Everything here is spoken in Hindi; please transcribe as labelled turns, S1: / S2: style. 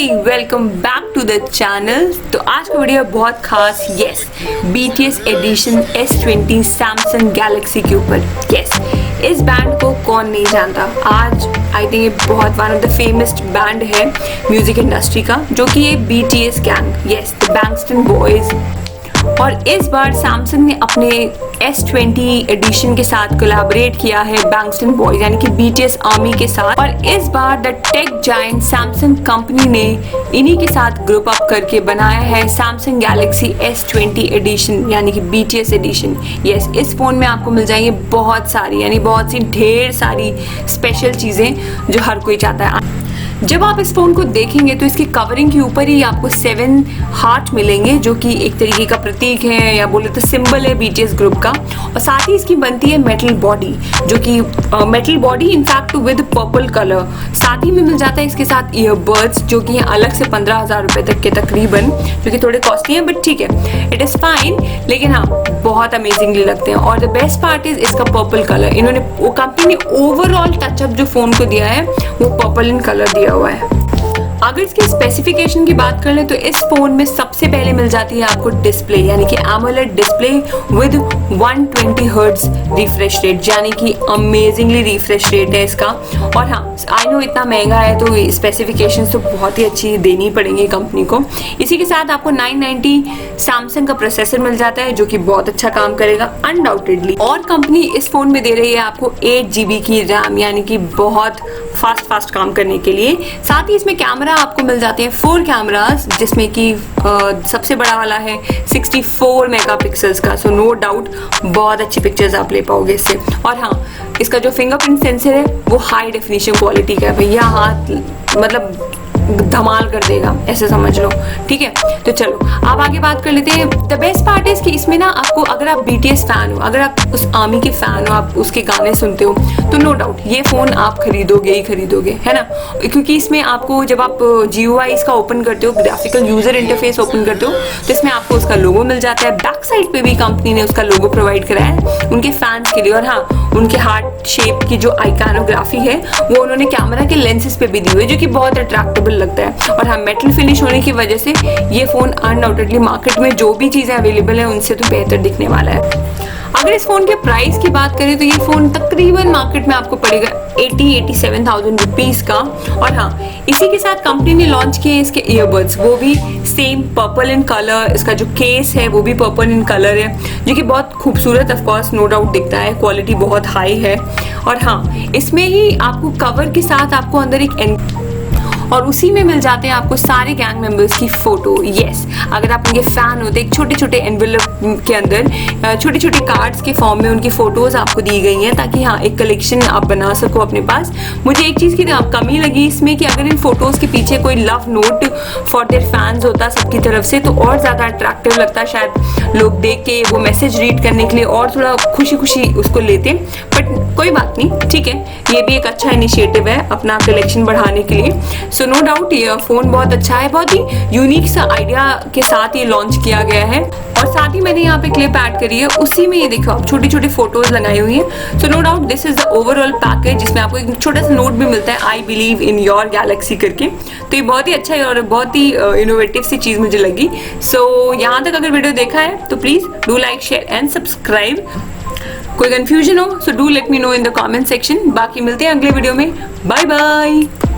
S1: Welcome back to the channel. तो आज का वीडियो बहुत खास, yes, BTS edition S20 Samsung Galaxy के ऊपर। यस, इस बैंड को कौन नहीं जानता। आज आई थिंक ये बहुत one of the famous band है म्यूजिक इंडस्ट्री का, जो कि ये BTS gang, yes, the Bangtan boys. और इस बार सैमसंग ने अपने S20 एडिशन के साथ कोलैबोरेट किया है बैंगस्टन बॉयज यानी कि BTS आर्मी के साथ। और इस बार the tech giant Samsung company ने इन्हीं के साथ ग्रुप अप करके बनाया है सैमसंग गैलेक्सी S20 एडिशन यानी कि BTS एडिशन। यस, इस फोन में आपको मिल जाएंगे बहुत सारी यानी बहुत सी ढेर सारी स्पेशल चीज़ें जो हर कोई चाहता है। जब आप इस फोन को देखेंगे तो इसकी कवरिंग के ऊपर ही आपको 7 हार्ट मिलेंगे, जो कि एक तरीके का प्रतीक है या बोले तो सिंबल है BTS ग्रुप का। और साथ ही इसकी बनती है मेटल बॉडी, जो कि metal body in fact with purple colour. साथ ही में मिल जाता है इसके साथ ईयरबड्स, जो कि अलग से 15,000 रुपए तक के तकरीबन, जो कि थोड़े कॉस्टली हैं बट ठीक है, इट इज़ फाइन। लेकिन हाँ, बहुत अमेजिंगली लगते हैं। और द बेस्ट पार्ट इज इसका पर्पल कलर। इन्होंने वो कंपनी ने ओवरऑल टचअप जो फोन को दिया है वो पर्पल इन कलर दिया हुआ है। अगर इसके स्पेसिफिकेशन की बात कर लें तो इस फोन में सबसे पहले मिल जाती है आपको डिस्प्ले यानी कि AMOLED display with 120 hertz refresh rate, यानी कि अमेजिंगली रिफ्रेश रेट है इसका। और हाँ, आई नो इतना महंगा है तो स्पेसिफिकेशन तो बहुत ही अच्छी देनी पड़ेंगी कंपनी को। इसी के साथ आपको 990 सैमसंग का प्रोसेसर मिल जाता है, जो कि बहुत अच्छा काम करेगा अनडाउटेडली। और कंपनी इस फोन में दे रही है आपको 8 GB की रैम, यानी कि बहुत फास्ट काम करने के लिए। साथ ही इसमें कैमरा आपको मिल जाते हैं 4 कैमरास, जिसमें कि सबसे बड़ा वाला है 64 मेगापिक्सल्स का। सो नो डाउट बहुत अच्छी पिक्चर्स आप ले पाओगे इससे। और हाँ, इसका जो फिंगरप्रिंट सेंसर है वो हाई डेफिनेशन क्वालिटी का है भैया, हाथ मतलब धमाल कर देगा, ऐसे समझ लो। ठीक है, तो चलो आप आगे बात कर लेते हैं। द बेस्ट पार्ट है कि इसमें ना आपको, अगर आप BTS फैन हो, अगर आप उस आर्मी के फैन हो, आप उसके गाने सुनते हो, तो नो डाउट ये फोन आप खरीदोगे ही खरीदोगे, है ना। क्योंकि इसमें आपको जब आप GUI इसका ओपन करते हो, ग्राफिकल यूजर इंटरफेस ओपन करते हो, तो इसमें आपको उसका लोगो मिल जाता है। बैक साइड पे भी कंपनी ने उसका लोगो प्रोवाइड कराया है उनके फैंस के लिए। और हाँ, उनके हार्ट शेप की जो आइकॉनोग्राफी है वो उन्होंने कैमरा के लेंसेज पे भी दी हुई है, जो कि बहुत अट्रैक्टेबल लगता है। और हाँ, मेटल फिनिश होने की वजह से ये फोन अनडाउटेडली मार्केट में जो भी चीजें अवेलेबल है उनसे तो बेहतर दिखने वाला है। अगर इस फोन के प्राइस की बात करें तो ये फोन तकरीबन मार्केट में आपको पड़ेगा 87,000 रुपीज का। और हाँ, इसी के साथ कंपनी ने लॉन्च किए इसके ईयरबड्स, वो भी सेम पर्पल इन कलर। इसका जो केस है वो भी पर्पल इन कलर है, जो कि बहुत खूबसूरत ऑफ कोर्स नो डाउट दिखता है, क्वालिटी बहुत हाई है। और हाँ, इसमें ही आपको कवर के साथ आपको अंदर एक और उसी में मिल जाते हैं आपको सारे गैंग मेंबर्स की फोटो। यस, अगर आप उनके फैन होते, एक छोटे छोटे एनवेलप के अंदर छोटे छोटे कार्ड्स के फॉर्म में उनकी फोटोज आपको दी गई हैं, ताकि हाँ एक कलेक्शन आप बना सको अपने पास। मुझे एक चीज़ की कमी लगी इसमें कि अगर इन फोटोज के पीछे कोई love note for their fans होता सबकी तरफ से, तो और ज़्यादा अट्रैक्टिव लगता, शायद लोग देख के वो मैसेज रीड करने के लिए और थोड़ा खुशी खुशी उसको लेते। बट कोई बात नहीं, ठीक है, ये भी एक अच्छा इनिशिएटिव है अपना कलेक्शन बढ़ाने के लिए। सो नो डाउट ये फोन बहुत अच्छा है, बहुत ही यूनिक सा आइडिया के साथ ये लॉन्च किया गया है। और साथ ही मैंने यहाँ पे क्लिप ऐड करी है, उसी में ये देखो आप छोटी छोटी फोटोज लगाई हुई हैं। So no doubt this is the overall package, जिसमें आपको एक छोटा सा नोट भी मिलता है, I believe in your Galaxy करके। तो ये बहुत ही अच्छा है और बहुत ही इनोवेटिव सी चीज मुझे लगी। सो यहाँ तक अगर वीडियो देखा है तो please do like, share and subscribe. कोई कंफ्यूजन हो so do let me know in the comment section. बाकी मिलते हैं अगले वीडियो में। Bye bye.